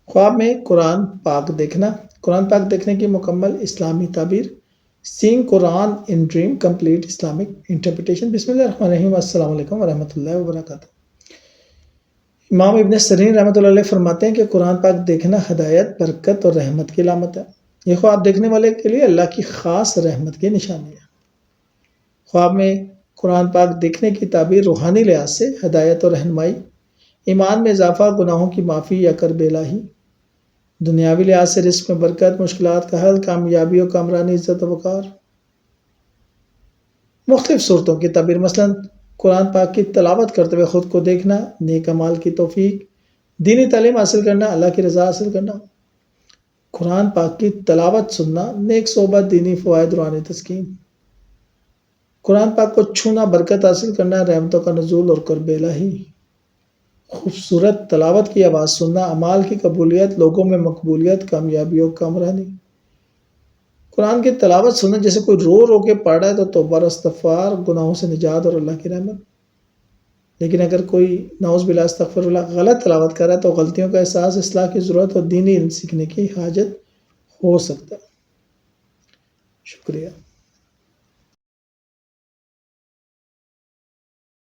خواب میں قرآن پاک دیکھنا۔ قرآن پاک دیکھنے کی مکمل اسلامی تعبیر، seeing Quran in dream complete Islamic interpretation. بسم اللہ الرحمن الرحیم، السلام علیکم ورحمۃ اللہ وبرکاتہ۔ امام ابن سیرین رحمۃ اللہ علیہ فرماتے ہیں کہ قرآن پاک دیکھنا ہدایت، برکت اور رحمت کی علامت ہے۔ یہ خواب دیکھنے والے کے لیے اللہ کی خاص رحمت کی نشانی ہے۔ خواب میں قرآن پاک دیکھنے کی تعبیر روحانی لحاظ سے ہدایت اور رہنمائی، ایمان میں اضافہ، گناہوں کی معافی یا کرب الہی، دنیاوی لحاظ سے رزق میں برکت، مشکلات کا حل، کامیابی و کامرانی، عزت و وقار۔ مختلف صورتوں کی تعبیر، مثلا قرآن پاک کی تلاوت کرتے ہوئے خود کو دیکھنا، نیک اعمال کی توفیق، دینی تعلیم حاصل کرنا، اللہ کی رضا حاصل کرنا۔ قرآن پاک کی تلاوت سننا، نیک صحبت، دینی فوائد، روحانی تسکین۔ قرآن پاک کو چھونا، برکت حاصل کرنا، رحمتوں کا نزول اور قرب الہی۔ خوبصورت تلاوت کی آواز سننا، اعمال کی قبولیت، لوگوں میں مقبولیت، کامیابی اور کامرانی۔ قرآن کی تلاوت سننا، جیسے کوئی رو رو کے پڑھ رہا ہے تو توبہ اور استغفار، گناہوں سے نجات اور اللہ کی رحمت۔ لیکن اگر کوئی نعوذ باللہ استغفر اللہ غلط تلاوت کر رہا ہے تو غلطیوں کا احساس، اصلاح کی ضرورت اور دینی علم سیکھنے کی حاجت ہو سکتا ہے۔ شکریہ۔